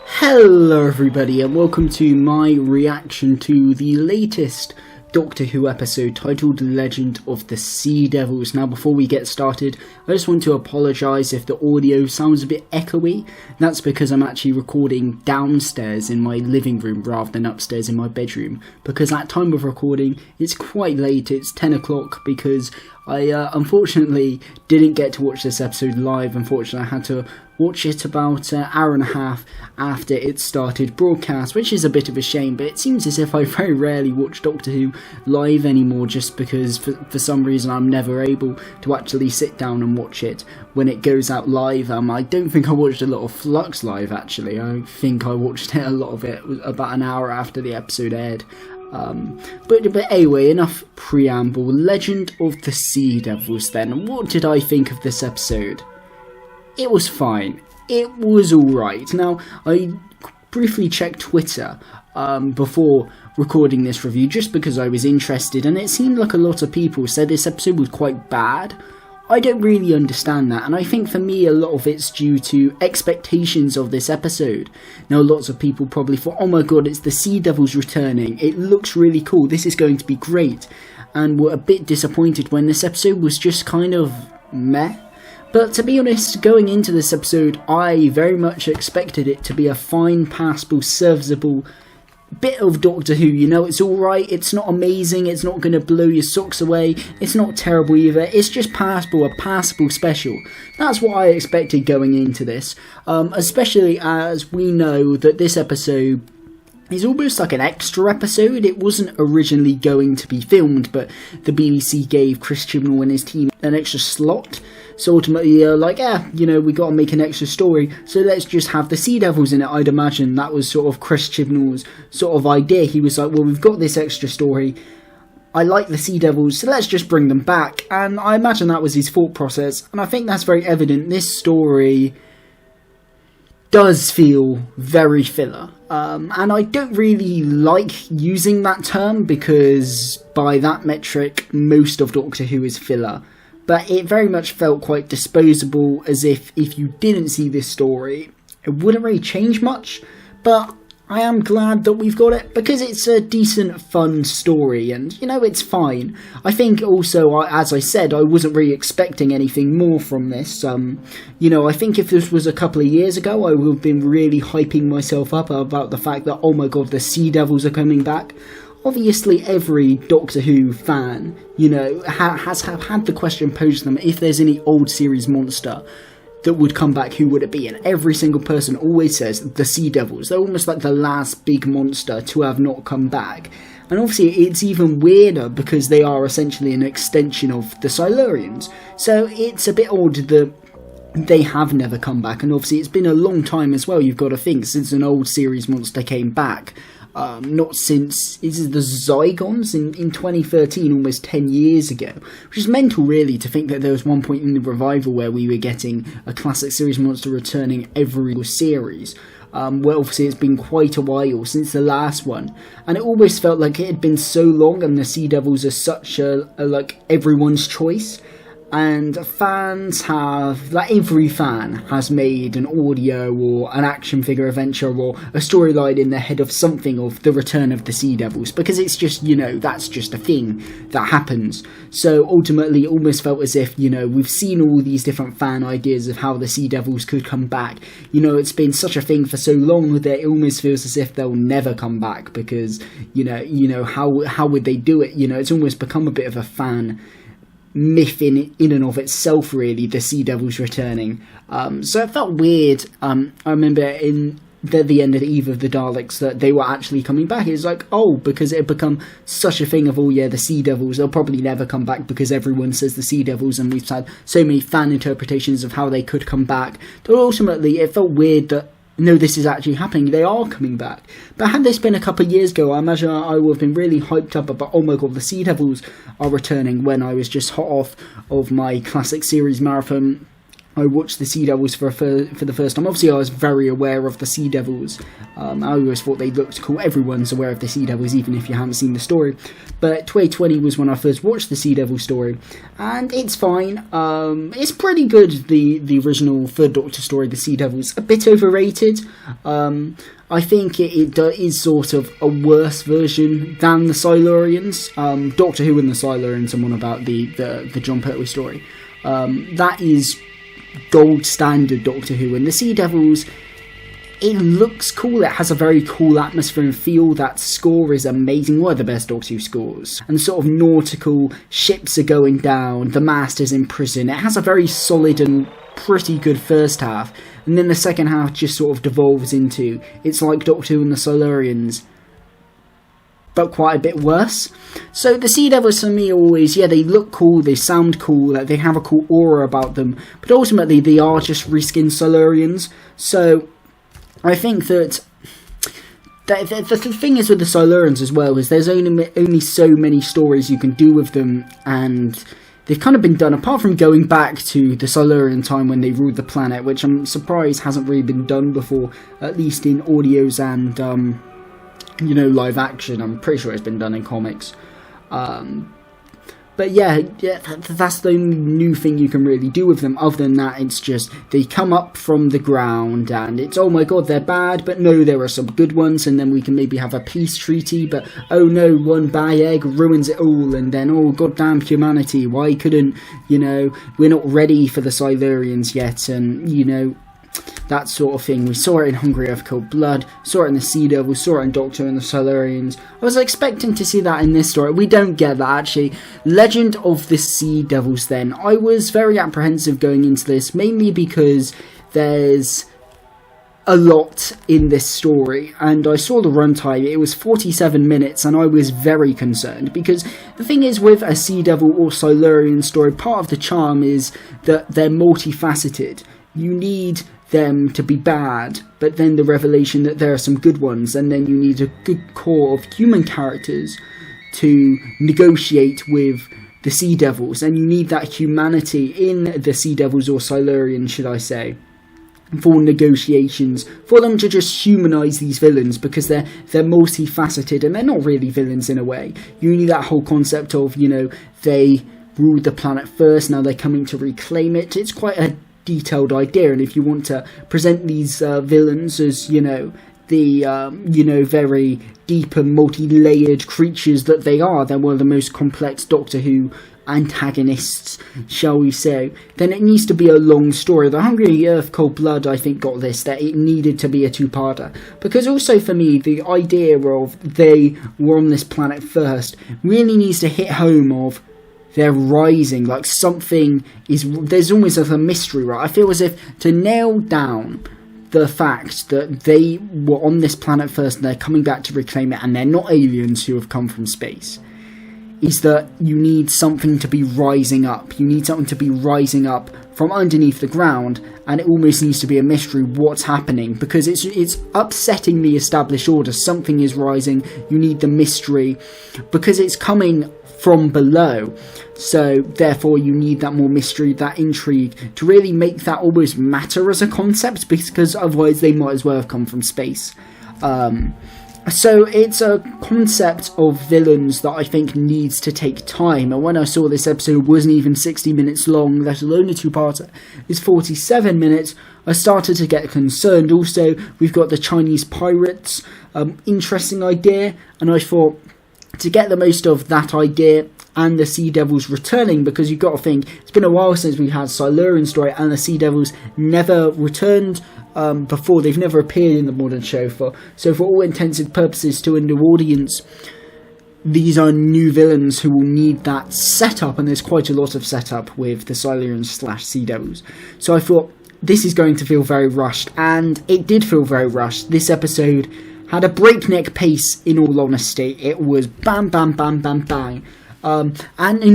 Hello everybody and welcome to my reaction to the latest Doctor Who episode titled Legend of the Sea Devils. Now before we get started, I just want to apologise if the audio sounds a bit echoey. That's because I'm actually recording downstairs in my living room rather than upstairs in my bedroom, because at time of recording it's quite late, it's 10 o'clock, because I unfortunately didn't get to watch this episode live. Unfortunately I had to watch it about an hour and a half after it started broadcast, which is a bit of a shame, but it seems as if I very rarely watch Doctor Who live anymore, just because for some reason I'm never able to actually sit down and watch it when it goes out live. I don't think I watched a lot of FLUX live actually. I think I watched a lot of it about an hour after the episode aired. But anyway, enough preamble. Legend of the Sea Devils then. What did I think of this episode? It was fine. It was alright. Now, I briefly checked Twitter before recording this review just because I was interested, and it seemed like a lot of people said this episode was quite bad. I don't really understand that, and I think for me a lot of it's due to expectations of this episode. Now lots of people probably thought, oh my god, it's the Sea Devils returning, it looks really cool, this is going to be great, and were a bit disappointed when this episode was just kind of meh. But to be honest, going into this episode, I very much expected it to be a fine, passable, serviceable bit of Doctor Who. You know, it's alright, it's not amazing, it's not going to blow your socks away, it's not terrible either, it's just passable, a passable special. That's what I expected going into this, especially as we know that this episode is almost like an extra episode. It wasn't originally going to be filmed, but the BBC gave Chris Chibnall and his team an extra slot. So ultimately they're like, you know, we got to make an extra story, so let's just have the Sea Devils in it. I'd imagine that was sort of Chris Chibnall's sort of idea. He was like, well, we've got this extra story, I like the Sea Devils, so let's just bring them back. And I imagine that was his thought process, and I think that's very evident. This story does feel very filler, and I don't really like using that term, because by that metric most of Doctor Who is filler. But it very much felt quite disposable, as if you didn't see this story, it wouldn't really change much. But I am glad that we've got it, because it's a decent, fun story, and, you know, it's fine. I think also, as I said, I wasn't really expecting anything more from this. You know, I think if this was a couple of years ago, I would have been really hyping myself up about the fact that, oh my god, the Sea Devils are coming back. Obviously, every Doctor Who fan, you know, has had the question posed to them, if there's any old series monster that would come back, who would it be? And every single person always says the Sea Devils. They're almost like the last big monster to have not come back. And obviously it's even weirder because they are essentially an extension of the Silurians. So it's a bit odd that they have never come back, and obviously it's been a long time as well, you've got to think, since an old series monster came back. Not since, this is the Zygons in 2013, almost 10 years ago, which is mental really, to think that there was one point in the revival where we were getting a classic series monster returning every series. Well, obviously it's been quite a while since the last one, and it almost felt like it had been so long, and the Sea Devils are such a like everyone's choice. And fans have, like every fan has made an audio or an action figure adventure or a storyline in their head of something of the return of the Sea Devils, because it's just, you know, that's just a thing that happens. So ultimately it almost felt as if, you know, we've seen all these different fan ideas of how the Sea Devils could come back. You know, it's been such a thing for so long that it almost feels as if they'll never come back, because, you know, how would they do it? You know, it's almost become a bit of a fan myth in and of itself, really, the Sea Devils returning. So it felt weird. I remember in the end of the Eve of the Daleks that they were actually coming back. It was like, oh, because it had become such a thing of, oh yeah, the Sea Devils, they'll probably never come back because everyone says the Sea Devils, and we've had so many fan interpretations of how they could come back. But ultimately it felt weird that no, this is actually happening, they are coming back. But had this been a couple of years ago, I imagine I would have been really hyped up about, oh my god, the Sea Devils are returning, when I was just hot off of my classic series marathon I watched the Sea Devils for the first time. Obviously, I was very aware of the Sea Devils. I always thought they looked cool. Everyone's aware of the Sea Devils, even if you haven't seen the story. But 2020 was when I first watched the Sea Devil story, and it's fine. It's pretty good. The original Third Doctor story, the Sea Devils, a bit overrated. I think it is sort of a worse version than the Silurians. Doctor Who and the Silurians, I'm on about the John Pertwee story. That is gold standard Doctor Who, and the Sea Devils, it looks cool, it has a very cool atmosphere and feel. That score is amazing, one of the best Doctor Who scores, and sort of nautical, ships are going down, the Master's in prison. It has a very solid and pretty good first half, and then the second half just sort of devolves into, it's like Doctor Who and the Silurians, but quite a bit worse. So the Sea Devils for me always, yeah, they look cool, they sound cool, they have a cool aura about them, but ultimately they are just reskinned Silurians. So I think that the thing is with the Silurians as well, is there's only so many stories you can do with them, and they've kind of been done, apart from going back to the Silurian time when they ruled the planet, which I'm surprised hasn't really been done before, at least in audios and live action. I'm pretty sure it's been done in comics. But yeah, that's the only new thing you can really do with them. Other than that, it's just they come up from the ground and it's, oh my god, they're bad, but no, there are some good ones, and then we can maybe have a peace treaty, but oh no, one bad egg ruins it all, and then, oh goddamn humanity, why couldn't, we're not ready for the Silurians yet, and, that sort of thing. We saw it in Hungry Earth Cold Blood, saw it in the Sea Devil, saw it in Doctor and the Silurians. I was expecting to see that in this story. We don't get that, actually. Legend of the Sea Devils then. I was very apprehensive going into this, mainly because there's a lot in this story, and I saw the runtime, it was 47 minutes, and I was very concerned, because the thing is with a Sea Devil or Silurian story, part of the charm is that they're multifaceted. You need them to be bad, but then the revelation that there are some good ones, and then you need a good core of human characters to negotiate with the Sea Devils, and you need that humanity in the Sea Devils, or Silurians should I say, for negotiations, for them to just humanise these villains, because they're multifaceted, and they're not really villains in a way. You need that whole concept of, they ruled the planet first, now they're coming to reclaim it. It's quite a detailed idea, and if you want to present these villains as the very deep and multi-layered creatures that they are, they're one of the most complex Doctor Who antagonists, shall we say, then it needs to be a long story. The Hungry Earth Cold Blood, I think, got this, that it needed to be a two-parter, because also for me the idea of they were on this planet first really needs to hit home of they're rising, like something is, there's almost a mystery, right? I feel as if to nail down the fact that they were on this planet first and they're coming back to reclaim it, and they're not aliens who have come from space, is that you need something to be rising up. You need something to be rising up from underneath the ground, and it almost needs to be a mystery what's happening, because it's upsetting the established order. Something is rising, you need the mystery, because it's coming from below, so therefore you need that more mystery, that intrigue, to really make that almost matter as a concept, because otherwise they might as well have come from space. So it's a concept of villains that I think needs to take time, and when I saw this episode it wasn't even 60 minutes long, let alone a two-parter, it's 47 minutes, I started to get concerned. Also, we've got the Chinese pirates, interesting idea, and I thought, to get the most of that idea and the Sea Devils returning, because you've got to think, it's been a while since we had Silurian story, and the Sea Devils never returned before. They've never appeared in the modern show, so for all intents and purposes to a new audience, these are new villains who will need that setup, and there's quite a lot of setup with the Silurians / Sea Devils. So I thought, this is going to feel very rushed, and it did feel very rushed. This episode had a breakneck pace, in all honesty. It was bam, bam, bam, bam, bang. And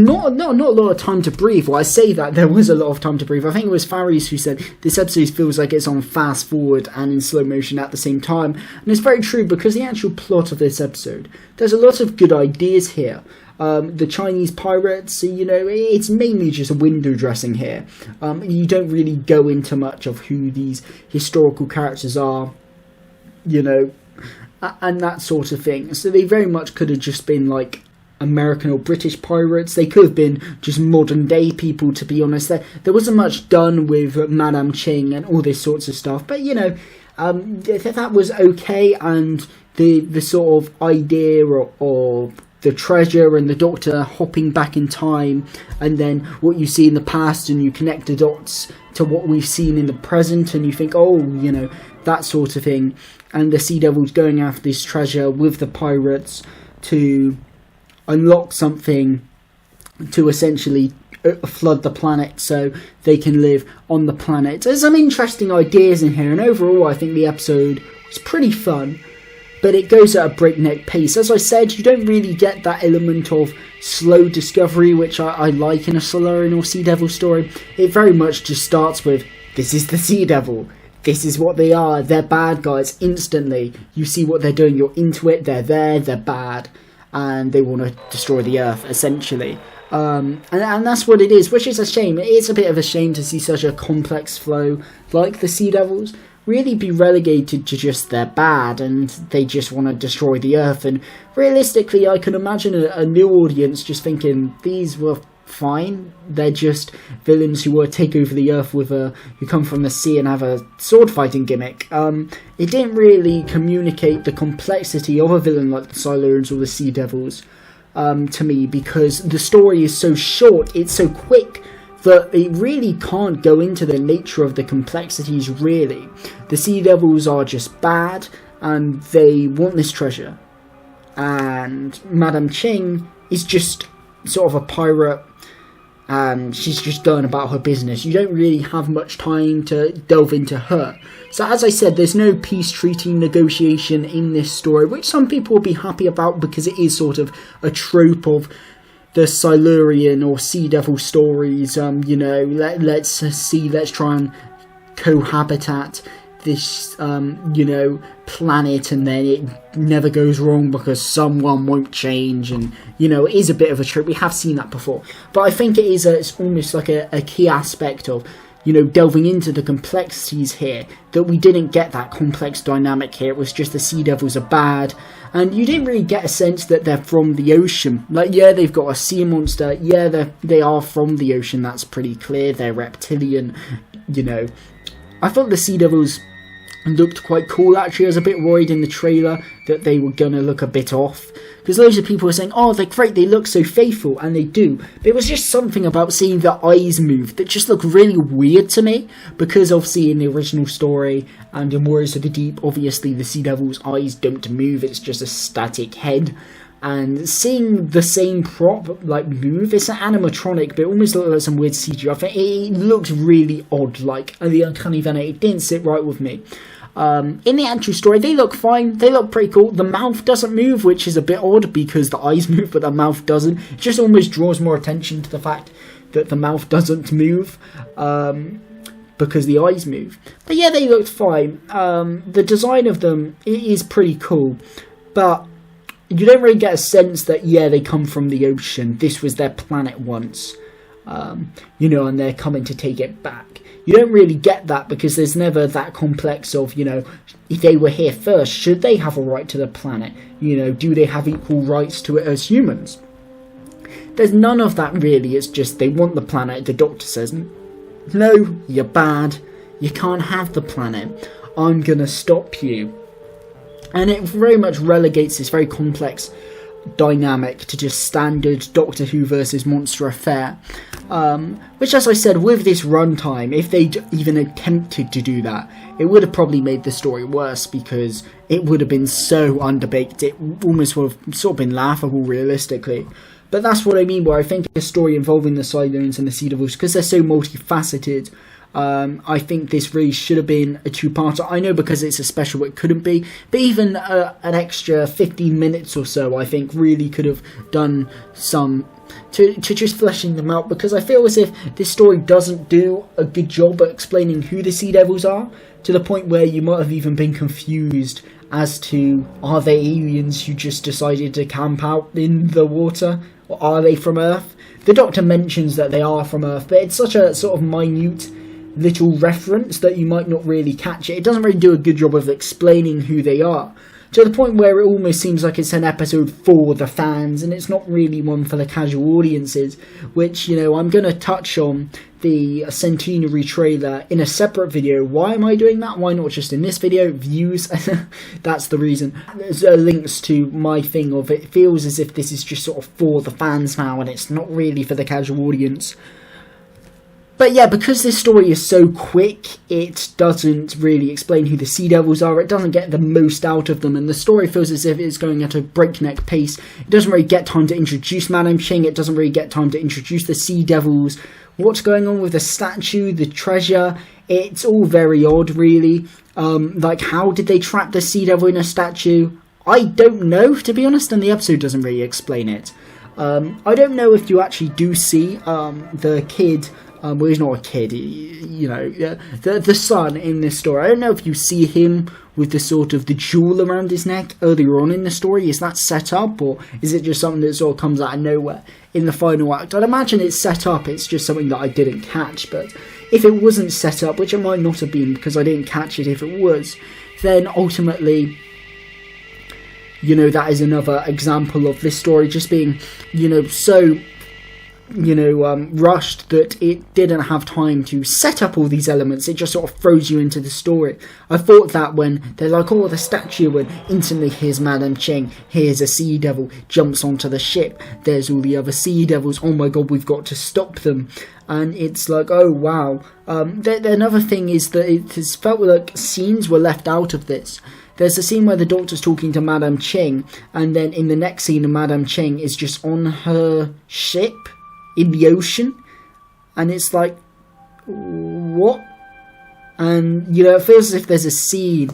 not a lot of time to breathe. Well, I say that, there was a lot of time to breathe. I think it was Faris who said, this episode feels like it's on fast forward and in slow motion at the same time. And it's very true, because the actual plot of this episode, there's a lot of good ideas here. The Chinese pirates, you know, it's mainly just window dressing here. You don't really go into much of who these historical characters are, you know, and that sort of thing. So they very much could have just been like American or British pirates. They could have been just modern day people, to be honest. There wasn't much done with Madame Ching and all this sorts of stuff, but you know, that was okay. And the sort of idea or the treasure and the Doctor hopping back in time, and then what you see in the past, and you connect the dots to what we've seen in the present, and you think, oh, you know, that sort of thing. And the Sea Devils going after this treasure with the pirates to unlock something to essentially flood the planet so they can live on the planet. There's some interesting ideas in here, and overall I think the episode was pretty fun, but it goes at a breakneck pace. As I said, you don't really get that element of slow discovery, which I like in a Solarian or Sea Devil story. It very much just starts with, this is the Sea Devil, this is what they are, they're bad guys. Instantly you see what they're doing, you're into it, they're there, they're bad, and they want to destroy the Earth, essentially. And that's what it is, which is a shame. It's a bit of a shame to see such a complex flow like the Sea Devils really be relegated to just they're bad and they just want to destroy the Earth. And realistically, I can imagine a new audience just thinking these were fine. They're just villains who want to take over the Earth who come from the sea and have a sword fighting gimmick. It didn't really communicate the complexity of a villain like the Silurians or the Sea Devils to me, because the story is so short, it's so quick, that it really can't go into the nature of the complexities, really. The Sea Devils are just bad, and they want this treasure. And Madame Ching is just sort of a pirate, and she's just going about her business. You don't really have much time to delve into her. So as I said, there's no peace treaty negotiation in this story, which some people will be happy about because it is sort of a trope of the Silurian or Sea Devil stories. You know, let's try and cohabitat this, you know, planet, and then it never goes wrong because someone won't change, and, you know, it is a bit of a trope. We have seen that before. But I think it's almost like a key aspect of, you know, delving into the complexities here, that we didn't get that complex dynamic here. It was just the Sea Devils are bad, and you didn't really get a sense that they're from the ocean. Like, yeah, they've got a sea monster, yeah, they are from the ocean, that's pretty clear, they're reptilian, you know. I thought the Sea Devils looked quite cool, actually. I was a bit worried in the trailer that they were going to look a bit off, because loads of people were saying, oh, they're great, they look so faithful, and they do. But it was just something about seeing the eyes move that just looked really weird to me, because obviously in the original story and in Warriors of the Deep, obviously the Sea Devil's eyes don't move, it's just a static head. And seeing the same prop like move, it's an animatronic, but it almost looked like some weird CGI. I think it looked really odd, like, and the Uncanny Valley, it didn't sit right with me. In the actual story, they look fine, they look pretty cool. The mouth doesn't move, which is a bit odd because the eyes move but the mouth doesn't. It just almost draws more attention to the fact that the mouth doesn't move, because the eyes move. But yeah, they looked fine. The design of them is pretty cool, but you don't really get a sense that, yeah, they come from the ocean, this was their planet once, you know, and they're coming to take it back. You don't really get that because there's never that complex of, you know, if they were here first, should they have a right to the planet? You know, do they have equal rights to it as humans? There's none of that really. It's just they want the planet. The Doctor says, no, you're bad. You can't have the planet. I'm going to stop you. And it very much relegates this very complex dynamic to just standard Doctor Who versus Monster affair, which, as I said, with this runtime, if they even attempted to do that, it would have probably made the story worse, because it would have been so underbaked, it almost would have sort of been laughable realistically. But that's what I mean, where I think a story involving the Silurians and the Sea Devils, because they're so multifaceted, I think this really should have been a two-parter. I know because it's a special it couldn't be, but even an extra 15 minutes or so I think really could have done some to just fleshing them out, because I feel as if this story doesn't do a good job at explaining who the Sea Devils are, to the point where you might have even been confused as to, are they aliens who just decided to camp out in the water, Or are they from Earth? The Doctor mentions that they are from Earth, but it's such a sort of minute little reference that you might not really catch it. It doesn't really do a good job of explaining who they are, to the point where it almost seems like it's an episode for the fans, and it's not really one for the casual audiences, which, I'm going to touch on the centenary trailer in a separate video. Why am I doing that? Why not just in this video? Views. That's the reason. There's links to my thing of it feels as if this is just sort of for the fans now, and it's not really for the casual audience. But yeah, because this story is so quick, it doesn't really explain who the Sea Devils are. It doesn't get the most out of them, and the story feels as if it's going at a breakneck pace. It doesn't really get time to introduce Madame Ching. It doesn't really get time to introduce the Sea Devils. What's going on with the statue, the treasure? It's all very odd, really. Like, how did they trap the Sea Devil in a statue? I don't know, to be honest, and the episode doesn't really explain it. I don't know if you actually do see the kid. Well, he's not a kid, the son in this story. I don't know if you see him with the sort of the jewel around his neck earlier on in the story. Is that set up, or is it just something that sort of comes out of nowhere in the final act? I'd imagine it's set up. It's just something that I didn't catch. But if it wasn't set up, which it might not have been because I didn't catch it if it was, then ultimately, that is another example of this story just being, so rushed that it didn't have time to set up all these elements. It just sort of throws you into the story. I thought that when they're like, the statue, and instantly here's Madame Ching, here's a Sea Devil, jumps onto the ship, there's all the other Sea Devils, oh my god, we've got to stop them. And it's like, oh wow. Another thing is that it has felt like scenes were left out of this. There's a scene where the Doctor's talking to Madame Ching, and then in the next scene, Madame Ching is just on her ship in the ocean, and it's like, what? And it feels as if there's a scene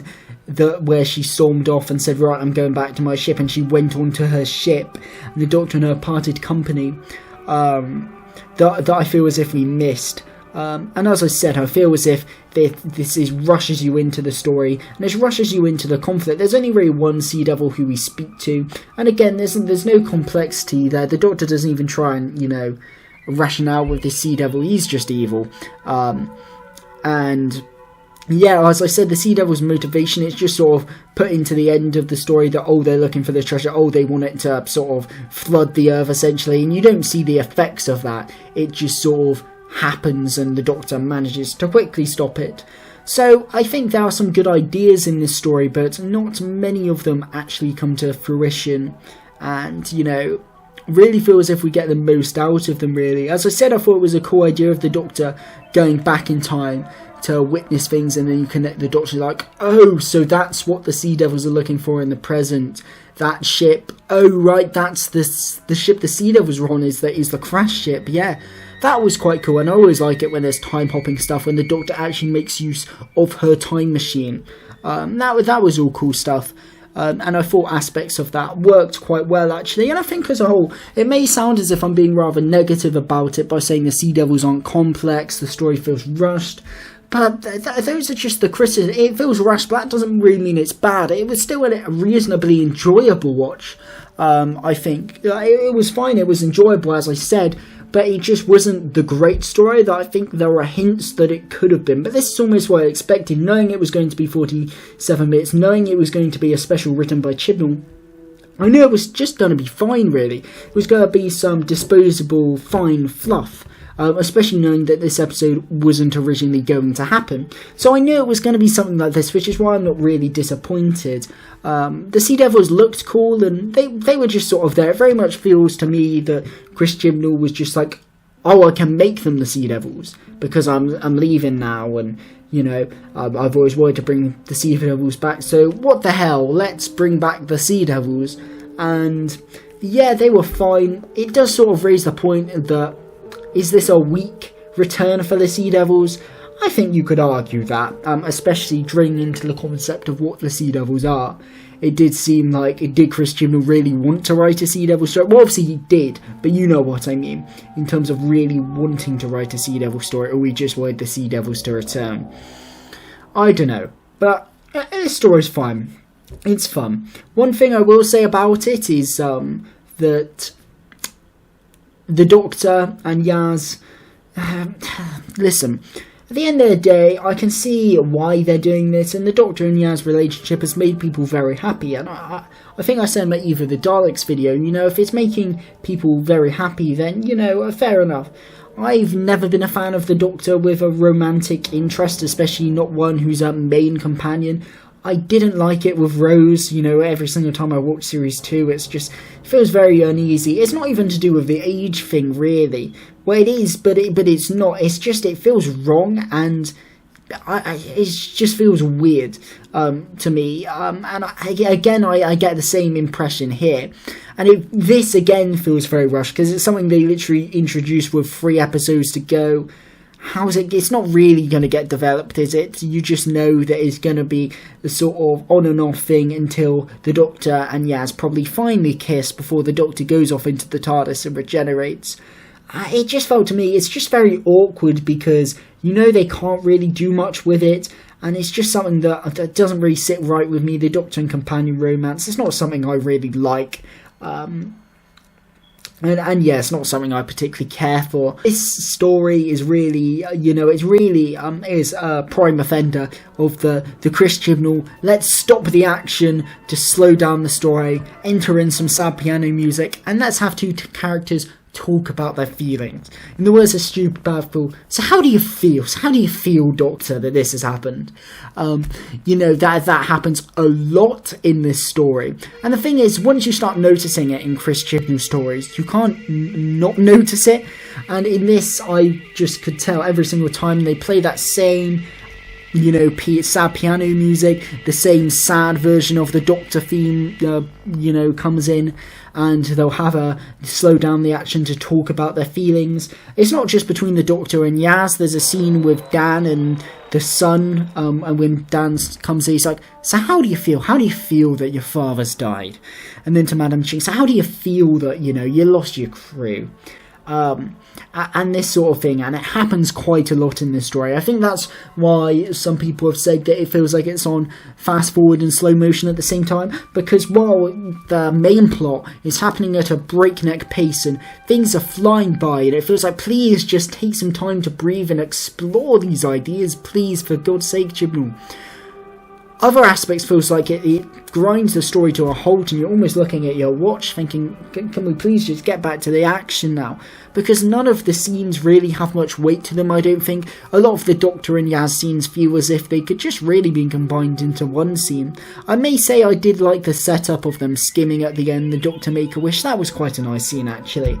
where she stormed off and said, right, I'm going back to my ship, and she went onto her ship, and the Doctor and her parted company, that I feel as if we missed. And as I said, I feel as if this rushes you into the story, and this rushes you into the conflict. There's only really one Sea Devil who we speak to, and again, there's no complexity there. The Doctor doesn't even try and, ration out with this Sea Devil. He's just evil. And yeah, as I said, the Sea Devil's motivation is just sort of put into the end of the story that, they're looking for the treasure, they want it to sort of flood the Earth, essentially, and you don't see the effects of that. It just sort of happens, and the Doctor manages to quickly stop it. So I think there are some good ideas in this story, but not many of them actually come to fruition, and really feel as if we get the most out of them, really. As I said, I thought it was a cool idea of the Doctor going back in time to witness things, and then you connect the Doctor like, so that's what the Sea Devils are looking for in the present. That ship, right, that's the ship the Sea Devils were on, is the crash ship. Yeah, that was quite cool, and I always like it when there's time hopping stuff, when the Doctor actually makes use of her time machine. That was all cool stuff. And I thought aspects of that worked quite well, actually. And I think as a whole, it may sound as if I'm being rather negative about it by saying the Sea Devils aren't complex, the story feels rushed. But those are just the criticisms. It feels rushed, but that doesn't really mean it's bad. It was still a reasonably enjoyable watch, I think. It was fine, it was enjoyable, as I said. But it just wasn't the great story that I think there were hints that it could have been. But this is almost what I expected, knowing it was going to be 47 minutes, knowing it was going to be a special written by Chibnall. I knew it was just going to be fine, really. It was going to be some disposable, fine fluff. Especially knowing that this episode wasn't originally going to happen. So I knew it was going to be something like this, which is why I'm not really disappointed. The Sea Devils looked cool, and they were just sort of there. It very much feels to me that Chris Chibnall was just like, I can make them the Sea Devils, because I'm leaving now, and, I've always wanted to bring the Sea Devils back, so what the hell, let's bring back the Sea Devils. And, yeah, they were fine. It does sort of raise the point that, is this a weak return for the Sea Devils? I think you could argue that, especially drilling into the concept of what the Sea Devils are. It did seem like, did Chris Chibnall really want to write a Sea Devil story? Well, obviously he did, but you know what I mean, in terms of really wanting to write a Sea Devil story, or we just wanted the Sea Devils to return. I don't know, but this story's fine. It's fun. One thing I will say about it is that the Doctor and Yaz, listen, at the end of the day, I can see why they're doing this, and the Doctor and Yaz relationship has made people very happy, and I think I said in either the Daleks video, you know, if it's making people very happy, then, you know, fair enough. I've never been a fan of the Doctor with a romantic interest, especially not one who's a main companion. I didn't like it with Rose, you know, every single time I watch Series 2, it feels very uneasy. It's not even to do with the age thing, really. Well, it is, but it's not. It's just, it feels wrong, and it just feels weird to me. And I get the same impression here. And this, again, feels very rushed, because it's something they literally introduced with 3 episodes to go. How's it? It's not really going to get developed, is it? You just know that it's going to be a sort of on and off thing until the Doctor and Yaz probably finally kiss before the Doctor goes off into the TARDIS and regenerates. It just felt to me, it's just very awkward, because you know they can't really do much with it, and it's just something that doesn't really sit right with me. The Doctor and companion romance, it's not something I really like. And yeah, it's not something I particularly care for. This story is really, you know, it's really is a prime offender of the Chris Chibnall, let's stop the action to slow down the story, enter in some sad piano music, and let's have 2 characters talk about their feelings. In the words of Stupid Bad Fool, so how do you feel? So how do you feel, Doctor, that this has happened? You know, that happens a lot in this story. And the thing is, once you start noticing it in Chris Chibnall stories, you can't not notice it. And in this, I just could tell every single time they play that same, you know, sad piano music, the same sad version of the Doctor theme, you know, comes in, and they'll have a slow down the action to talk about their feelings. It's not just between the Doctor and Yaz. There's a scene with Dan and the son, and when Dan comes in, he's like, so how do you feel? How do you feel that your father's died? And then to Madame Ching, so how do you feel that, you know, you lost your crew? And this sort of thing, and it happens quite a lot in this story. I think that's why some people have said that it feels like it's on fast forward and slow motion at the same time, because while the main plot is happening at a breakneck pace and things are flying by, and it feels like, please just take some time to breathe and explore these ideas, please, for God's sake, Chibnall. Other aspects feels like it grinds the story to a halt, and you're almost looking at your watch thinking, can we please just get back to the action now? Because none of the scenes really have much weight to them, I don't think. A lot of the Doctor and Yaz scenes feel as if they could just really be combined into one scene. I may say I did like the setup of them skimming at the end, the Doctor Make-A-Wish. That was quite a nice scene, actually.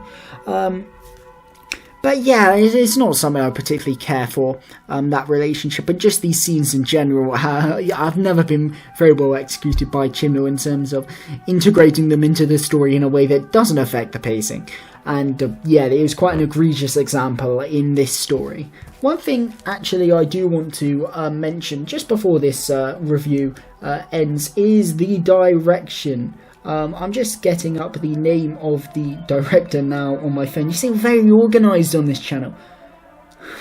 But yeah, it's not something I particularly care for, that relationship, but just these scenes in general, I've never been very well executed by Chibnall in terms of integrating them into the story in a way that doesn't affect the pacing. And yeah, it was quite an egregious example in this story. One thing, actually, I do want to mention, just before this review ends, is the direction. I'm just getting up the name of the director now on my phone. You seem very organised on this channel.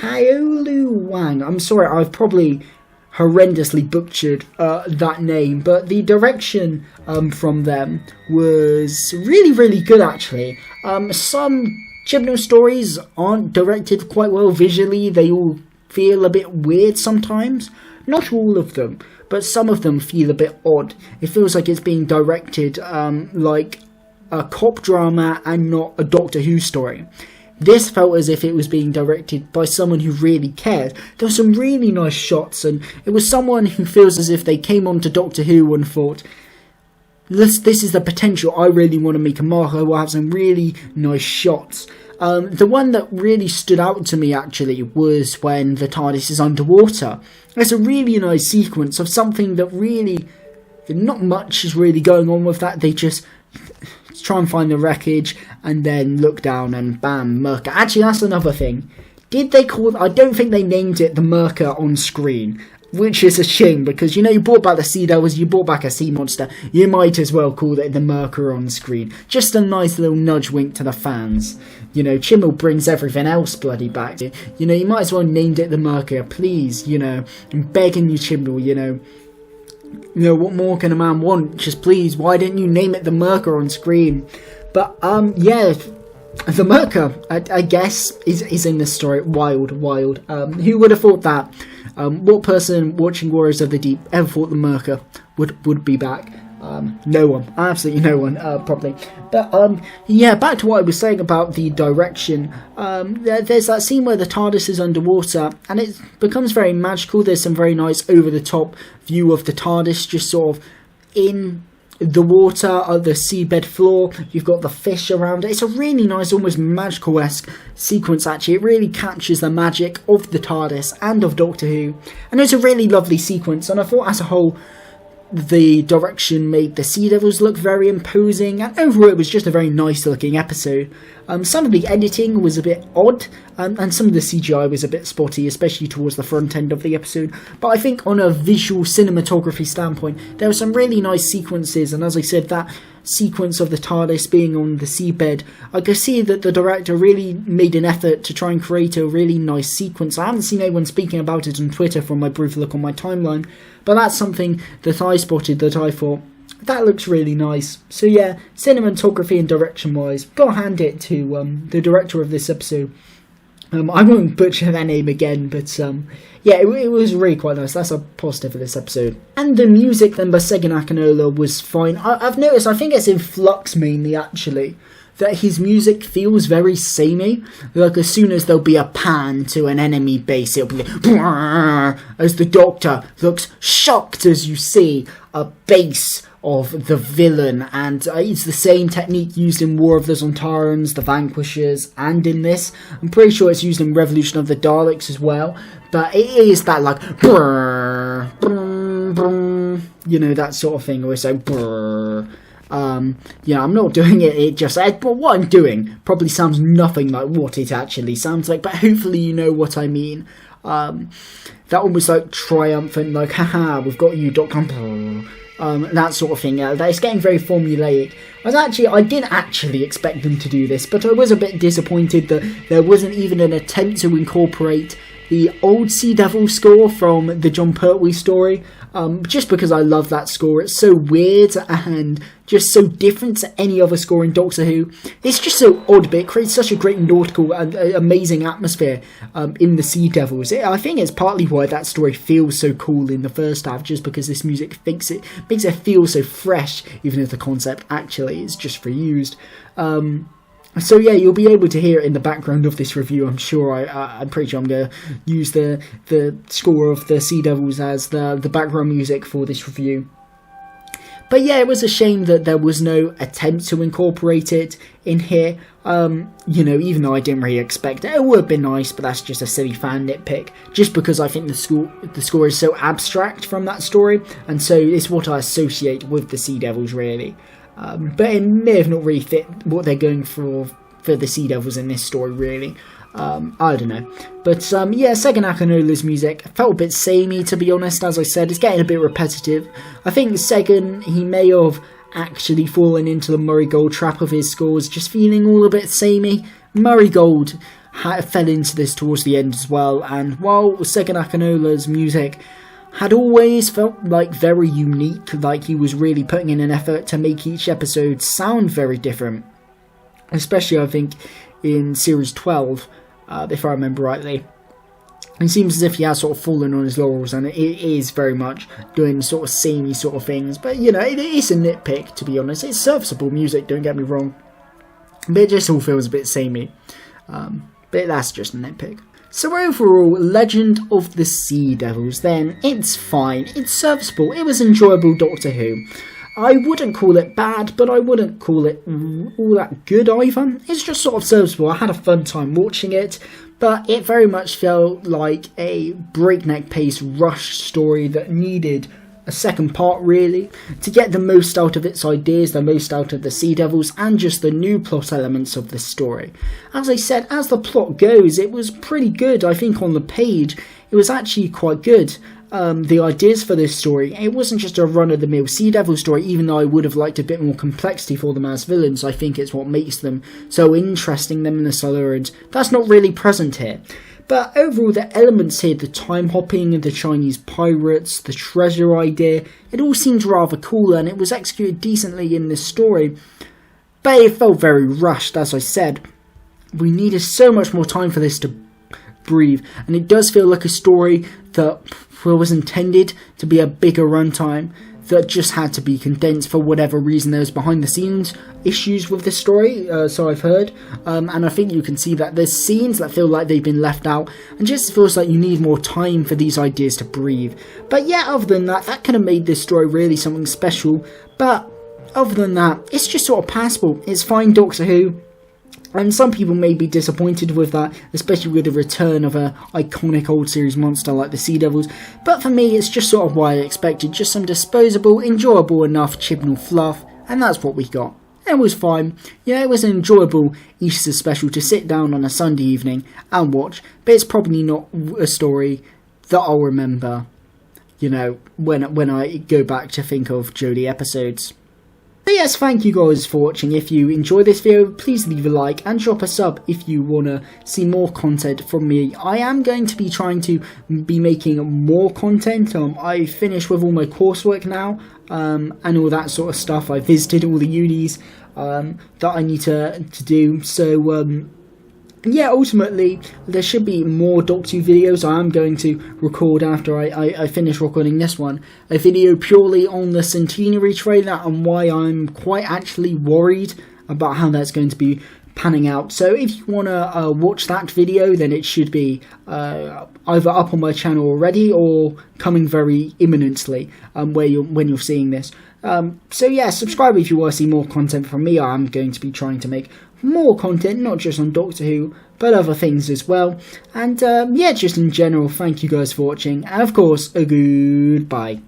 Haolu Wang. I'm sorry, I've probably horrendously butchered that name, but the direction from them was really, really good, actually. Some Chibnall stories aren't directed quite well visually. They all feel a bit weird sometimes. Not all of them, but some of them feel a bit odd. It feels like it's being directed like a cop drama and not a Doctor Who story. This felt as if it was being directed by someone who really cared. There were some really nice shots, and it was someone who feels as if they came onto Doctor Who and thought, this is the potential, I really want to make a mark, I will have some really nice shots. The one that really stood out to me, actually, was when the TARDIS is underwater. There's a really nice sequence of something that really, not much is really going on with that. They just try and find the wreckage and then look down and bam, Merca. Actually, that's another thing. Did they call, I don't think they named it the Merca on screen, which is a shame, because, you know, you brought back the Sea Devils, you brought back a sea monster, you might as well call it the Merca on screen. Just a nice little nudge wink to the fans. You know, Chibnall brings everything else bloody back. You know, you might as well named it the Merca, please, you know. I'm begging you, Chibnall, you know. You know, what more can a man want? Just please, why didn't you name it the Merca on screen? But, yeah, The Merker, I guess, is in this story. Wild. Who would have thought that? What person watching Warriors of the Deep ever thought the Merker would be back? No one. Absolutely no one, probably. But, yeah, back to what I was saying about the direction. There's that scene where the TARDIS is underwater, and it becomes very magical. There's some very nice over-the-top view of the TARDIS, just sort of in the water, the seabed floor. You've got the fish around it. It's a really nice, almost magical-esque sequence, actually. It really captures the magic of the TARDIS and of Doctor Who. And it's a really lovely sequence, and I thought as a whole, the direction made the Sea Devils look very imposing, and overall it was just a very nice looking episode. Some of the editing was a bit odd, and some of the CGI was a bit spotty, especially towards the front end of the episode, but I think on a visual cinematography standpoint, there were some really nice sequences, and as I said, that sequence of the TARDIS being on the seabed, I could see that the director really made an effort to try and create a really nice sequence. I haven't seen anyone speaking about it on Twitter from my brief look on my timeline, but that's something that I spotted that I thought, that looks really nice. So yeah, cinematography and direction wise, gotta hand it to the director of this episode. I won't butcher their name again, but yeah, it was really quite nice. That's a positive for this episode. And the music then by Segun Akinola was fine. I've noticed, I think it's in FLUX mainly actually, that his music feels very samey. Like as soon as there'll be a pan to an enemy base, it'll be like, as the Doctor looks shocked as you see a base of the villain, and it's the same technique used in War of the Zontarans, the Vanquishers, and in this. I'm pretty sure it's used in Revolution of the Daleks as well, but it is that like brrr, brrr, brrr, you know, that sort of thing, where it's like brrr. Yeah, I'm not doing it just, but what I'm doing probably sounds nothing like what it actually sounds like, but hopefully you know what I mean. That one was like triumphant, like, haha, we've got you, Doctor. That sort of thing. It's getting very formulaic. I didn't actually expect them to do this, but I was a bit disappointed that there wasn't even an attempt to incorporate the old Sea Devil score from the John Pertwee story, just because I love that score. It's so weird and just so different to any other score in Doctor Who. It's just so odd, but it creates such a great nautical and amazing atmosphere in the Sea Devils. I think it's partly why that story feels so cool in the first half, just because this music makes it feel so fresh, even if the concept actually is just reused. So yeah, you'll be able to hear it in the background of this review. I'm sure. I'm pretty sure I'm going to use the score of the Sea Devils as the background music for this review. But yeah, it was a shame that there was no attempt to incorporate it in here. You know, even though I didn't really expect it, it would have been nice, but that's just a silly fan nitpick. Just because I think the score is so abstract from that story, and so it's what I associate with the Sea Devils, really. But it may have not really fit what they're going for the Sea Devils in this story, really. I don't know. But yeah, Segun Akinola's music felt a bit samey, to be honest. As I said, it's getting a bit repetitive. I think Segun, he may have actually fallen into the Murray Gold trap of his scores, just feeling all a bit samey. Murray Gold fell into this towards the end as well, and while Segun Akinola's music had always felt like very unique, like he was really putting in an effort to make each episode sound very different, especially I think in series 12, if I remember rightly. It seems as if he has sort of fallen on his laurels, and it is very much doing sort of samey sort of things, but you know, it is a nitpick, to be honest. It's serviceable music, don't get me wrong, but it just all feels a bit samey, but that's just a nitpick. So overall, Legend of the Sea Devils, then, it's fine, it's serviceable, it was enjoyable Doctor Who. I wouldn't call it bad, but I wouldn't call it all that good either. It's just sort of serviceable. I had a fun time watching it, but it very much felt like a breakneck pace rush story that needed a second part, really, to get the most out of its ideas, the most out of the Sea Devils, and just the new plot elements of the story. As I said, as the plot goes, it was pretty good. I think on the page, it was actually quite good. The ideas for this story, it wasn't just a run-of-the-mill Sea Devil story, even though I would have liked a bit more complexity for them as villains. I think it's what makes them so interesting, them and the Silurians. That's not really present here. But overall, the elements here, the time hopping, the Chinese pirates, the treasure idea, it all seemed rather cool, and it was executed decently in this story. But it felt very rushed, as I said. we needed so much more time for this to breathe, and it does feel like a story that was intended to be a bigger runtime that just had to be condensed for whatever reason. There's behind the scenes issues with the story, so I've heard, and I think you can see that there's scenes that feel like they've been left out, and just feels like you need more time for these ideas to breathe. But yeah, other than that, that could have made this story really something special. But other than that, it's just sort of passable. It's fine Doctor Who. And some people may be disappointed with that, especially with the return of an iconic old series monster like the Sea Devils. But for me, it's just sort of what I expected. Just some disposable, enjoyable enough Chibnall fluff. And that's what we got. It was fine. Yeah, it was an enjoyable Easter special to sit down on a Sunday evening and watch. But it's probably not a story that I'll remember, you know, when I go back to think of Jodie episodes. But yes, thank you guys for watching. If you enjoyed this video, please leave a like and drop a sub if you want to see more content from me. I am going to be trying to be making more content. I finished with all my coursework now, and all that sort of stuff. I visited all the unis that I need to do. So yeah, ultimately, there should be more Doctor Who videos. I am going to record after I finish recording this one, a video purely on the Centenary trailer and why I'm quite actually worried about how that's going to be panning out. So if you want to watch that video, then it should be either up on my channel already or coming very imminently when you're seeing this. So yeah, subscribe if you want to see more content from me. I'm going to be trying to make more content, not just on Doctor Who, but other things as well. And yeah, just in general, thank you guys for watching, and of course, a goodbye.